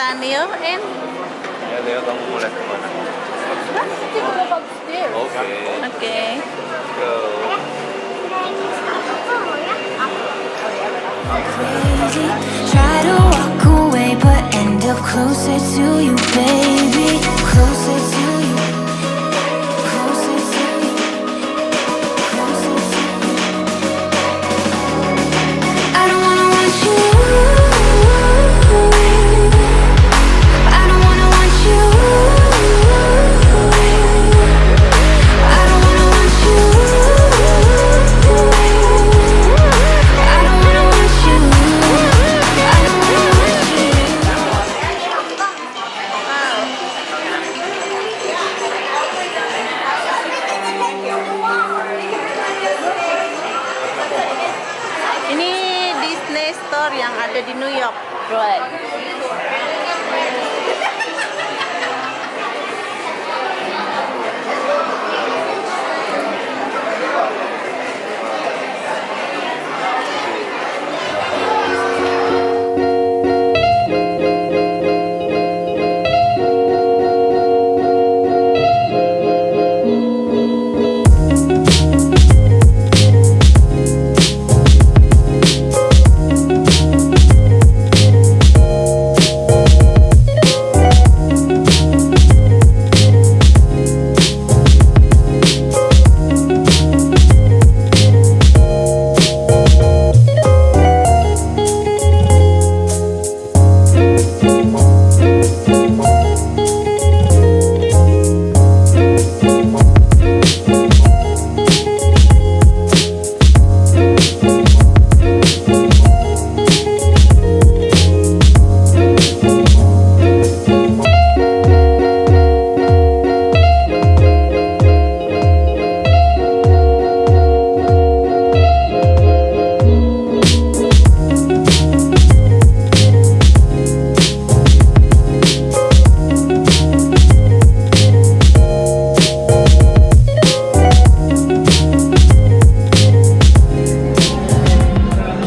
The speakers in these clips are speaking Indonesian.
jalan yuk, En. Ya, Leo, kamu mau lihat kemana? Oke. Oke. Go. Try to walk away but end up closer to you, baby. Closer to you. Closer to you. Closer to you. I don't wanna want you. I don't wanna want you. I don't wanna want you. I don't wanna want you. I don't wanna want you. Ini Disney Store yang ada di New York, bro.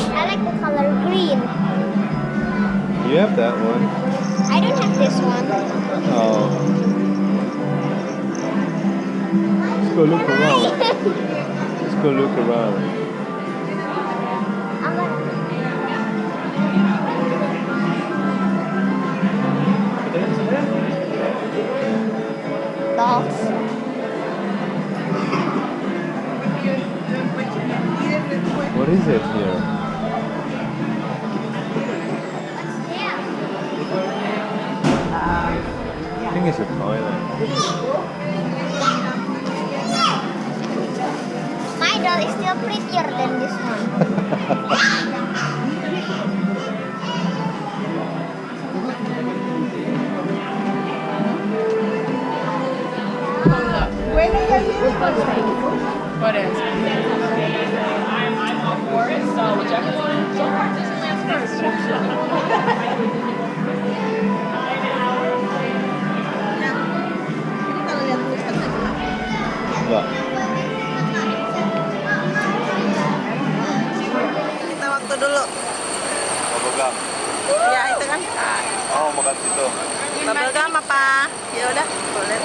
I like the color green. You have that one. I don't have this one. Oh. Let's go look around. Let's go look around. I'm gonna... Dolls. What is it here? I think it's a toilet. My doll is still prettier than this one. What is? Enggak. Kita waktu dulu. Bubba Gump. Ya itu kan. Oh, makan situ. Bubble gum apa? Ya udah, boleh.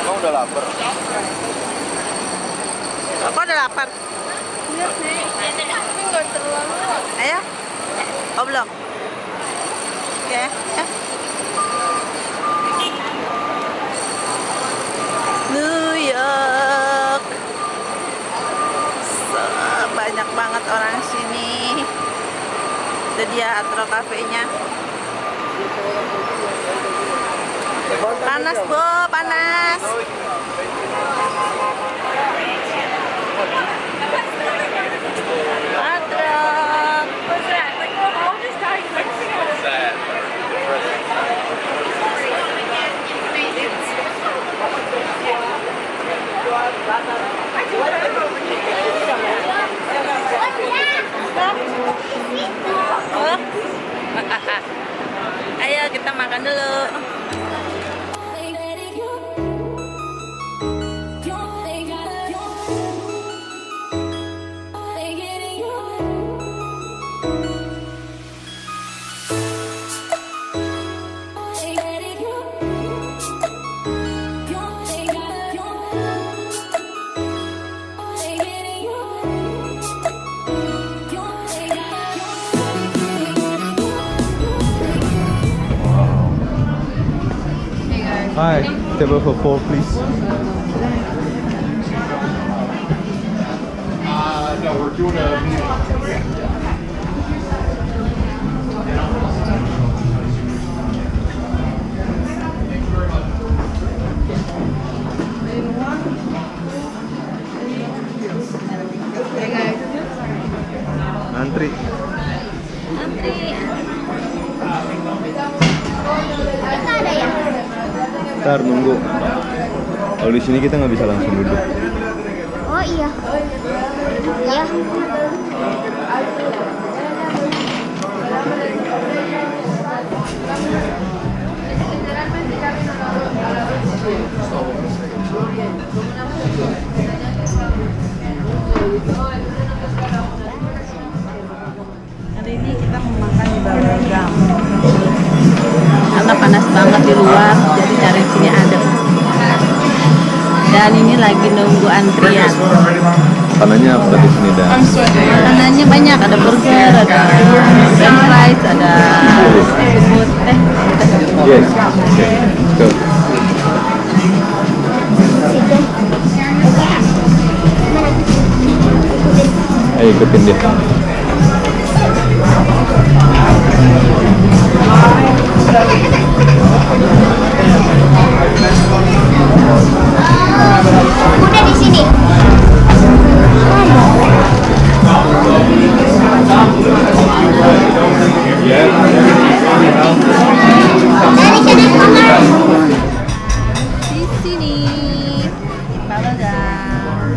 Kamu udah lapar? Aku udah lapar. Iya sih. Tapi nggak terlalu. Ayo. Oh belum. Oke. Ya. New York. Banyak banget orang sini. Itu dia Atro Cafe-nya. Panas, Bu, panas. Atro. Ayo kita makan dulu. Hi, table for 4 please. No, we're doing a Antri. Kita ada ya? Ntar nunggu. Kalau di sini kita nggak bisa langsung duduk. Oh iya. Iya. Hari ini kita mau makan di bawah Gump. Karena panas banget di luar, jadi cari sini adem. Dan ini lagi nunggu antrian. Makanannya apa di sini dan? Makanannya banyak, ada burger, ada french fries, ada seafood. Yes. Okay. Go. Ayo ikutin dia. Udah di sini. Dari kanan kamar. Di sini, bawah Gump.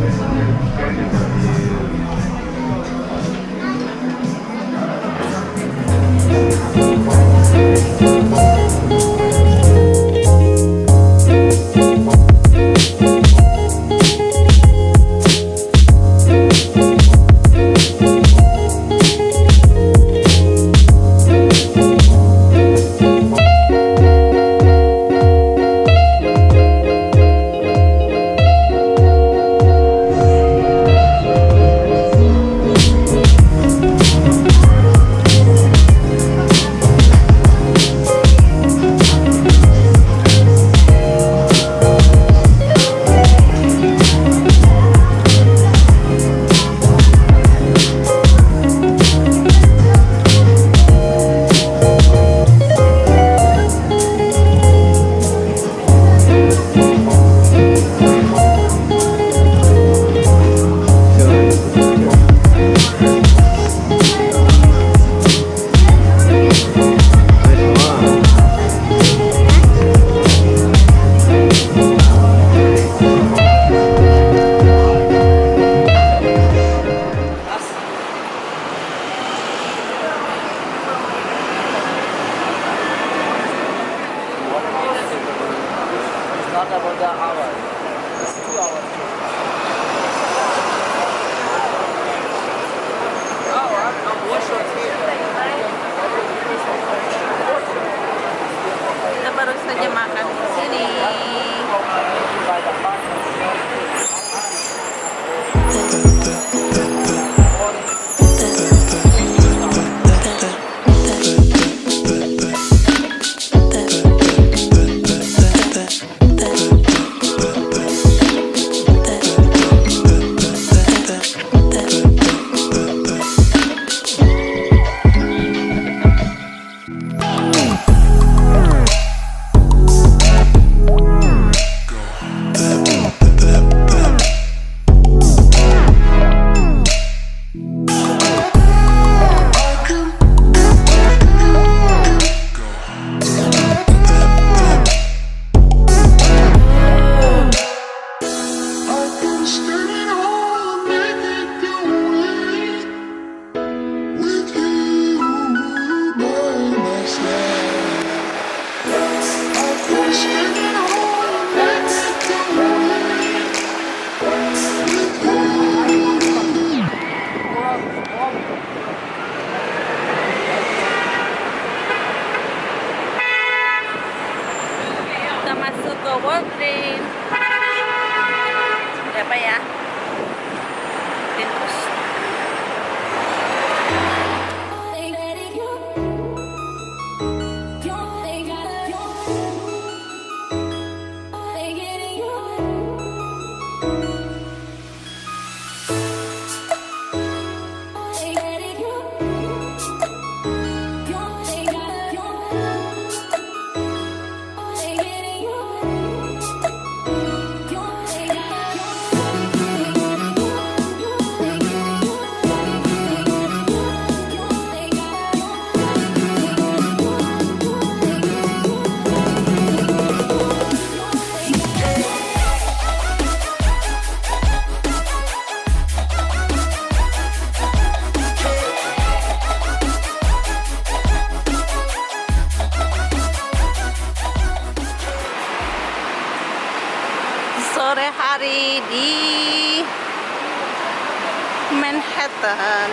Manhattan.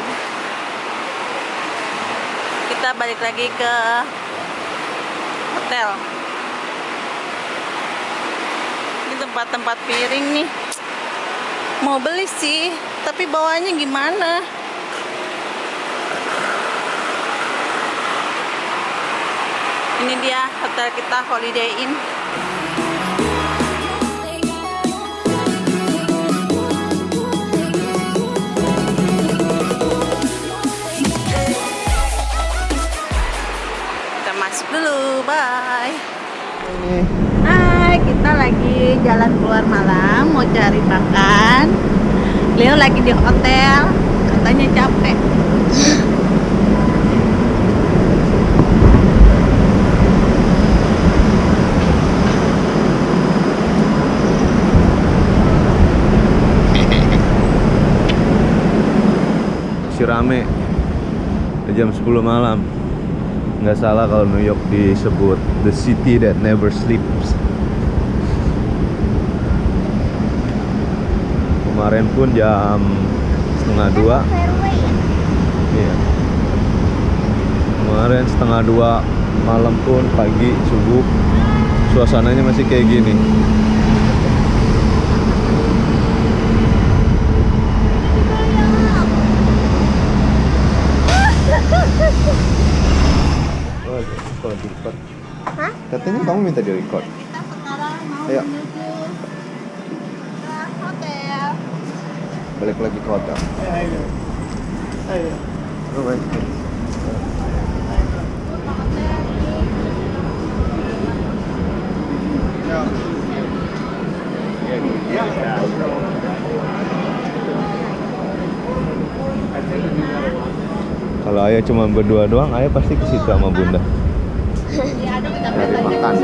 Kita balik lagi ke hotel. Ini tempat-tempat piring nih. Mau beli sih, tapi bawanya gimana? Ini dia hotel kita, Holiday Inn. Kita masuk dulu, bye. Hai, kita lagi jalan keluar malam, mau cari makan. Leo lagi di hotel, katanya capek. Masih rame. Jam 10 malam. Nggak salah kalau New York disebut the city that never sleeps. Kemarin pun jam 1:30. Fairway ya? Iya. Kemarin 1:30 malam pun pagi subuh suasananya masih kayak gini. Oh, di record. Hah? Katanya kamu minta di record. Kita sekarang mau Ayo. menuju ke hotel. Balik lagi ke hotel. Oh, baik. Kalau ayah cuma berdua doang, ayah pasti ke situ sama bunda. Ya, ada kita Cari makan.